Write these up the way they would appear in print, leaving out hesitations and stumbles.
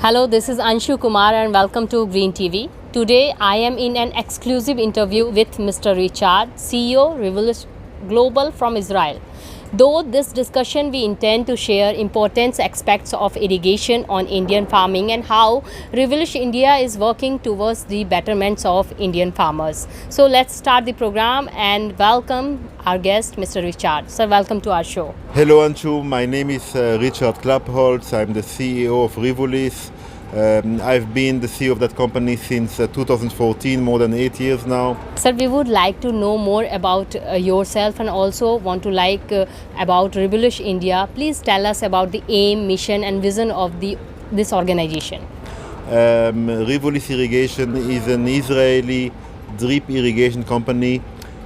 Hello, this is Anshu Kumar and welcome to Green TV. Today I am in an exclusive interview with Mr. Richard, CEO Rivulis Global from Israel. Though this discussion we intend to share important aspects of irrigation on Indian farming and how Rivulis India is working towards the betterments of Indian farmers. So let's start the program and welcome our guest Mr. Richard. Sir, welcome to our show. Hello Anshu, my name is Richard Klapholz. I'm the CEO of Rivulis. I've been the CEO of that company since 2014, more than 8 years now. Sir, we would like to know more about yourself and also want to about Rivulis India. Please tell us about the aim, mission and vision of this organization. Rivulis Irrigation is an Israeli drip irrigation company,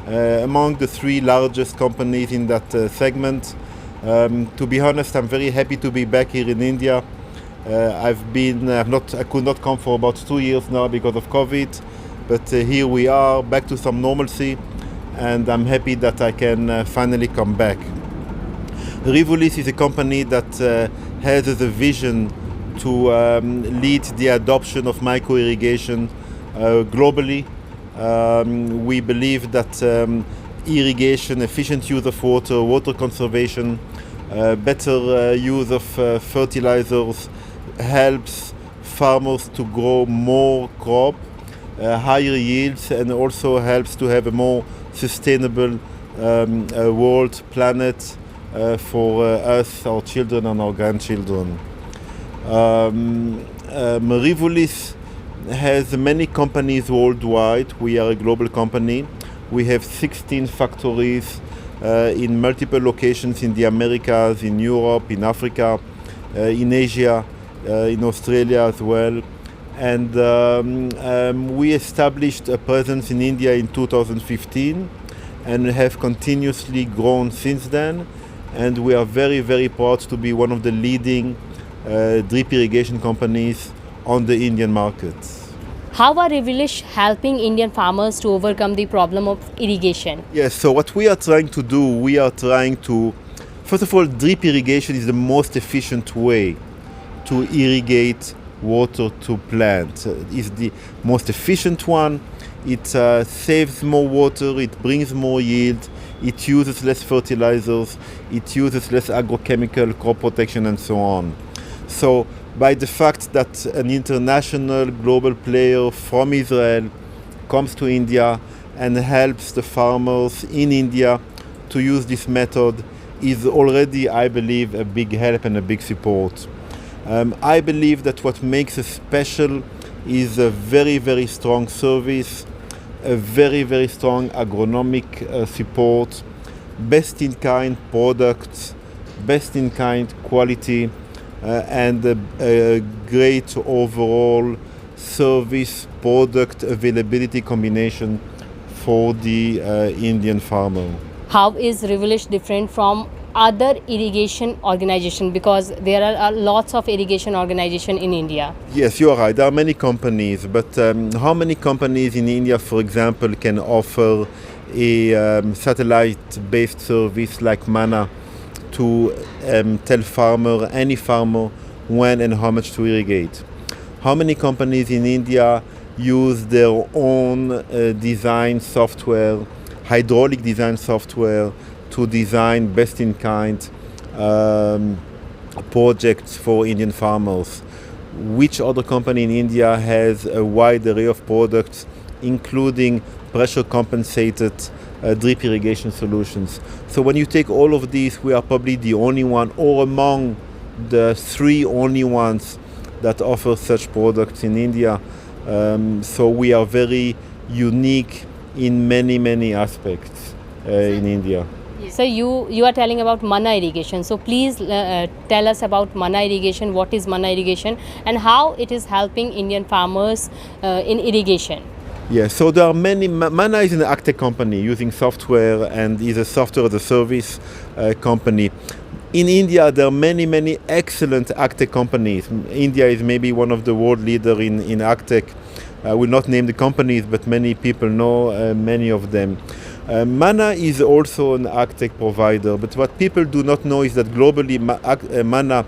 among the three largest companies in that segment. To be honest, I'm very happy to be back here in India. I could not come for about 2 years now because of COVID, but here we are, back to some normalcy, and I'm happy that I can finally come back. Rivulis is a company that has as a vision to lead the adoption of micro-irrigation globally. We believe that irrigation, efficient use of water, water conservation, better use of fertilizers helps farmers to grow more crop, higher yields, and also helps to have a more sustainable world, planet for us, our children and our grandchildren. Rivulis has many companies worldwide. We are a global company. We have 16 factories in multiple locations in the Americas, in Europe, in Africa, in Asia, in Australia as well. And we established a presence in India in 2015 and have continuously grown since then. And we are very, very proud to be one of the leading drip irrigation companies on the Indian market. How are Rivulis helping Indian farmers to overcome the problem of irrigation? Yes, so what we are trying to do, first of all, drip irrigation is the most efficient way to irrigate water to plants. It's the most efficient one. It saves more water, it brings more yield, it uses less fertilizers, it uses less agrochemical, crop protection and so on. So by the fact that an international global player from Israel comes to India and helps the farmers in India to use this method is already, I believe, a big help and a big support. I believe that what makes us special is a very, very strong service, a very, very strong agronomic support, best-in-kind products, best-in-kind quality, and a great overall service product availability combination for the Indian farmer. How is Rivulis different from other irrigation organizations, because there are lots of irrigation organizations in India? Yes, you are right. There are many companies, but how many companies in India, for example, can offer a satellite-based service like Mana to tell any farmer, when and how much to irrigate? How many companies in India use their own design software, hydraulic design software, to design best-in-kind projects for Indian farmers? Which other company in India has a wide array of products, including pressure-compensated drip irrigation solutions? So when you take all of these, we are probably the only one, or among the three only ones that offer such products in India. So we are very unique in many, many aspects in India. So you are telling about Mana irrigation. So please tell us about Mana irrigation. What is Mana irrigation and how it is helping Indian farmers in irrigation? Yes, so there are many. Mana is an agtech company using software and is a software as a service company. In India, there are many, many excellent agtech companies. India is maybe one of the world leaders in agtech. I will not name the companies, but many people know many of them. Mana is also an agtech provider, but what people do not know is that globally Mana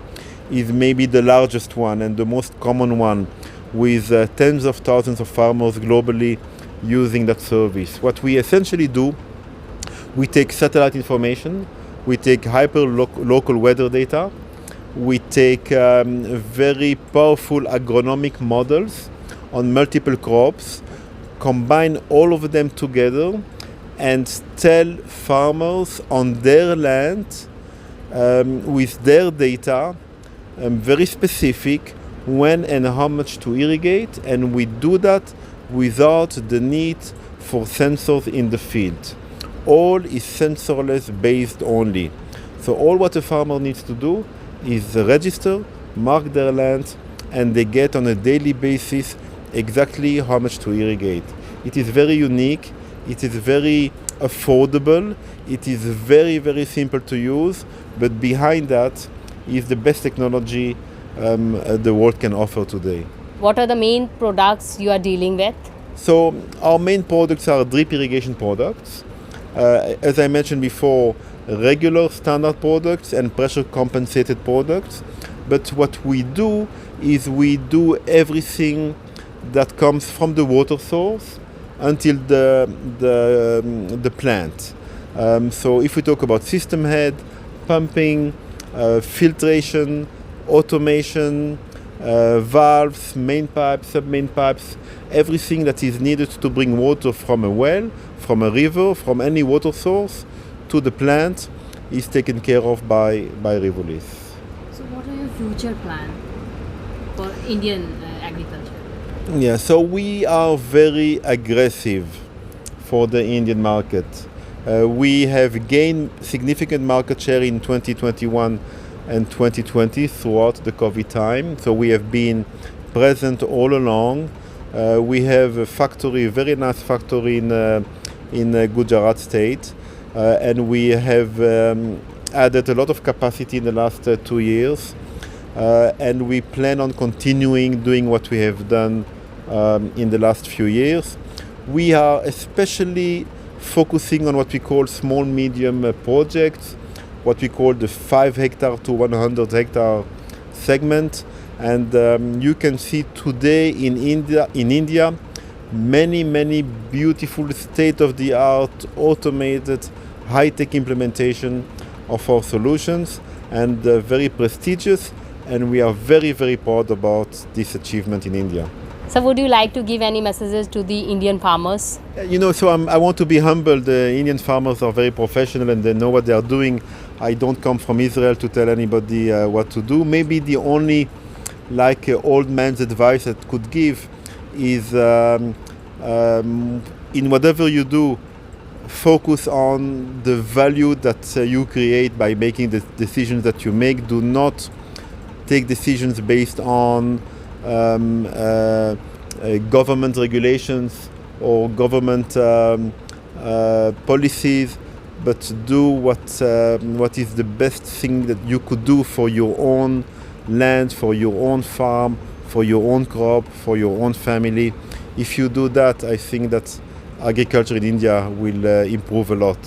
is maybe the largest one and the most common one, with tens of thousands of farmers globally using that service. What we essentially do, we take satellite information, we take local weather data, we take very powerful agronomic models on multiple crops, combine all of them together, and tell farmers on their land with their data, very specific, when and how much to irrigate, and we do that without the need for sensors in the field. All is sensorless based only. So all what a farmer needs to do is register, mark their land, and they get on a daily basis exactly how much to irrigate. It is very unique, it is very affordable, it is very, very simple to use, but behind that is the best technology the world can offer today. What are the main products you are dealing with? So our main products are drip irrigation products. As I mentioned before, regular standard products and pressure compensated products. But what we do is we do everything that comes from the water source until the plant. So if we talk about system head, pumping, filtration, automation, valves, main pipes, sub-main pipes, everything that is needed to bring water from a well, from a river, from any water source to the plant is taken care of by Rivulis. So what are your future plans for Indian agriculture? Yeah, so we are very aggressive for the Indian market. We have gained significant market share in 2021 and 2020 throughout the COVID time. So we have been present all along. We have a factory, a very nice factory in Gujarat state, and we have added a lot of capacity in the last 2 years, and we plan on continuing doing what we have done in the last few years. We are especially focusing on what we call small medium projects, what we call the 5 hectare to 100 hectare segment. And you can see today in India many beautiful state-of-the-art automated high-tech implementation of our solutions, and very prestigious, and we are very proud about this achievement in India. So would you like to give any messages to the Indian farmers? I want to be humble. The Indian farmers are very professional and they know what they are doing. I don't come from Israel to tell anybody what to do. Maybe the only old man's advice that could give is in whatever you do, focus on the value that you create by making the decisions that you make. Do not take decisions based on government regulations or government policies, but do what is the best thing that you could do for your own land, for your own farm, for your own crop, for your own family. If you do that, I think that agriculture in India will improve a lot.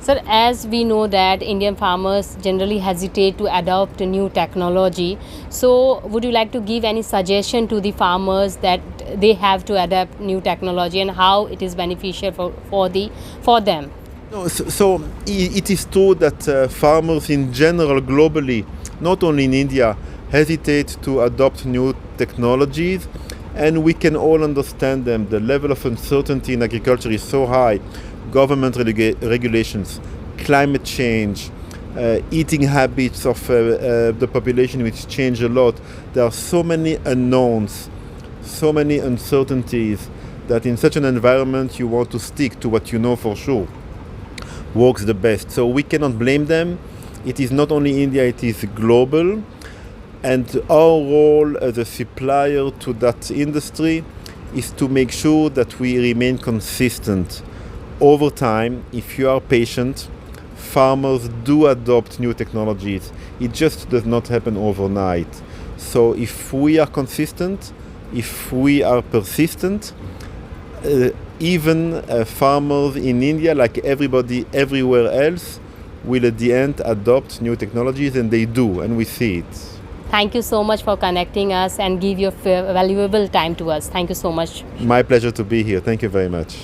Sir, as we know that Indian farmers generally hesitate to adopt new technology, so would you like to give any suggestion to the farmers that they have to adapt new technology and how it is beneficial for them? No, so it is true that farmers in general globally, not only in India, hesitate to adopt new technologies, and we can all understand them. The level of uncertainty in agriculture is so high. Government regulations, climate change, eating habits of the population which change a lot. There are so many unknowns, so many uncertainties, that in such an environment you want to stick to what you know for sure works the best. So we cannot blame them. It is not only India, it is global. And our role as a supplier to that industry is to make sure that we remain consistent. Over time, if you are patient, farmers do adopt new technologies. It just does not happen overnight. So if we are consistent, if we are persistent, even farmers in India, like everybody everywhere else, will at the end adopt new technologies, and they do, and we see it. Thank you so much for connecting us and give your valuable time to us. Thank you so much. My pleasure to be here. Thank you very much.